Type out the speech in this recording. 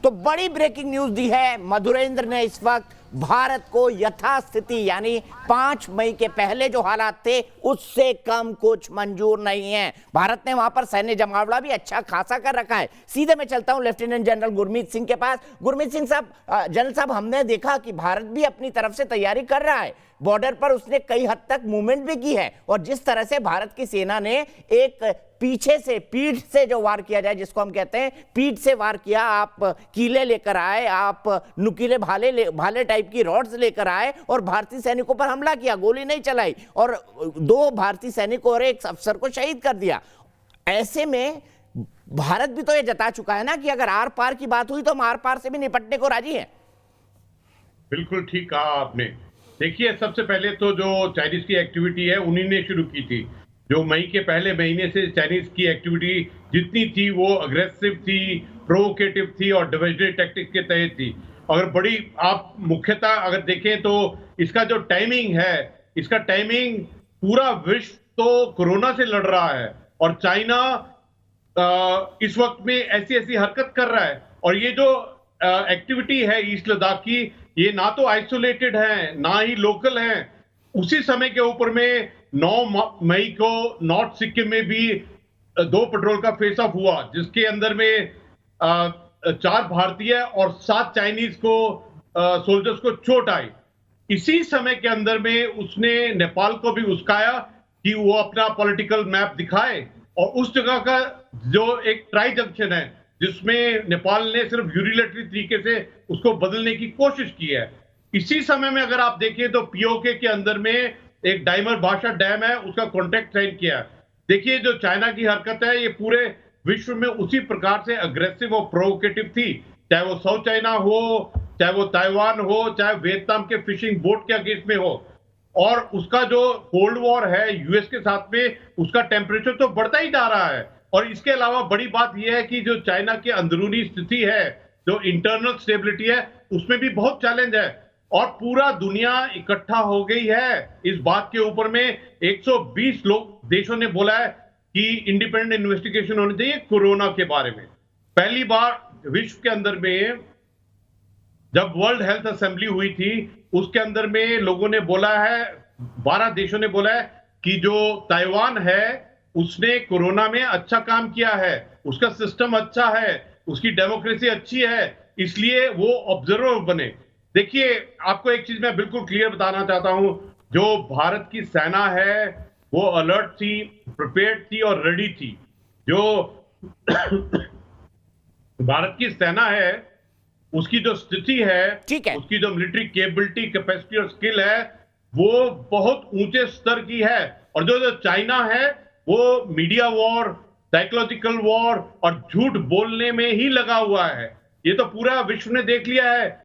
तो बड़ी breaking news दी है मधुरेंद्र ने इस वक्त, भारत को यथास्थिति यानी 5 मई के पहले जो हालात थे उससे कम कुछ मंजूर नहीं है। भारत ने वहां पर सैन्य जमावड़ा भी अच्छा खासा कर रखा है। सीधे मैं चलता हूं लेफ्टिनेंट जनरल गुरमीत सिंह के पास। गुरमीत सिंह साहब, जनरल साहब, हमने देखा कि भारत भी अपनी तरफ से तैयारी कर रहा है, बॉर्डर पर उसने कई हद तक मूवमेंट भी की है, और जिस तरह से भारत की सेना ने एक पीछे से, पीठ से जो वार किया जाए, जिसको हम कहते हैं पीठ से वार किया, आप कीले लेकर आए, आप नुकीले भाले टाइप की रॉड्स लेकर आए और भारतीय सैनिकों पर हमला किया, गोली नहीं चलाई और 2 भारतीय सैनिकों और 1 अफसर को शहीद कर दिया। ऐसे में भारत भी तो ये जता चुका है ना कि अगर आर पार की बात हुई तो हम आर पार से भी निपटने को राजी हैं। बिल्कुल ठीक कहा आपने। देखिए, सबसे पहले तो जो चाइनीज की एक्टिविटी है उन्हीं ने शुरू की थी। जो मई के पहले महीने से चाइनीज की एक्टिविटी जितनी थी वो अग्रेसिव थी, प्रोवोकेटिव थी और डिविजनरी टैक्टिक के तहत थी। अगर बड़ी आप मुख्यतः अगर देखें तो इसका जो टाइमिंग है, इसका टाइमिंग, पूरा विश्व तो कोरोना से लड़ रहा है और चाइना इस वक्त में ऐसी ऐसी हरकत कर रहा है। और ये जो एक्टिविटी है ईस्ट लद्दाख की, ये ना तो आइसोलेटेड है ना ही लोकल है। उसी समय के ऊपर में 9 मई को नॉर्थ सिक्किम में भी 2 पेट्रोल का फेस ऑफ हुआ, जिसके अंदर में 4 भारतीय और 7 चाइनीज को सोल्जर्स को चोट आई। इसी समय के अंदर में उसने नेपाल को भी उस्काया कि वो अपना पॉलिटिकल मैप दिखाए, और उस जगह का जो एक ट्राई जंक्शन है जिसमें नेपाल ने सिर्फ यूनिलैटरल तरीके से उसको बदलने की कोशिश की है। इसी समय में अगर आप देखें तो पीओके के अंदर में एक डायमर भाषा डैम है, उसका कॉन्ट्रैक्ट साइन किया। देखिए, जो चाइना की हरकत है ये पूरे विश्व में उसी प्रकार से अग्रेसिव और प्रोवोकेटिव थी, चाहे वो साउथ चाइना हो, चाहे वो ताइवान हो, चाहे वियतनाम के फिशिंग बोट के अगेंस्ट में हो। और उसका जो कोल्ड वॉर है यूएस के साथ में, उसका टेम्परेचर तो बढ़ता ही जा रहा है। और इसके अलावा बड़ी बात यह है कि जो चाइना की अंदरूनी स्थिति है, जो इंटरनल स्टेबिलिटी है, उसमें भी बहुत चैलेंज है। और पूरा दुनिया इकट्ठा हो गई है इस बात के ऊपर में। 120 देशों ने बोला है कि इंडिपेंडेंट इन्वेस्टिगेशन होनी चाहिए कोरोना के बारे में। पहली बार विश्व के अंदर में जब वर्ल्ड हेल्थ असेंबली हुई थी, उसके अंदर में लोगों ने बोला है, 12 देशों ने बोला है कि जो ताइवान है उसने कोरोना में अच्छा काम किया है, उसका सिस्टम अच्छा है, उसकी डेमोक्रेसी अच्छी है, इसलिए वो ऑब्जर्वर बने। देखिए, आपको एक चीज मैं बिल्कुल क्लियर बताना चाहता हूं, जो भारत की सेना है वो अलर्ट थी, प्रिपेयर्ड थी और रेडी थी। जो भारत की सेना है उसकी जो स्थिति है, उसकी जो मिलिट्री कैपेबिलिटी, कैपेसिटी और स्किल है वो बहुत ऊंचे स्तर की है। और जो चाइना है वो मीडिया वॉर, साइकोलॉजिकल वॉर और झूठ बोलने में ही लगा हुआ है। ये तो पूरा विश्व ने देख लिया है।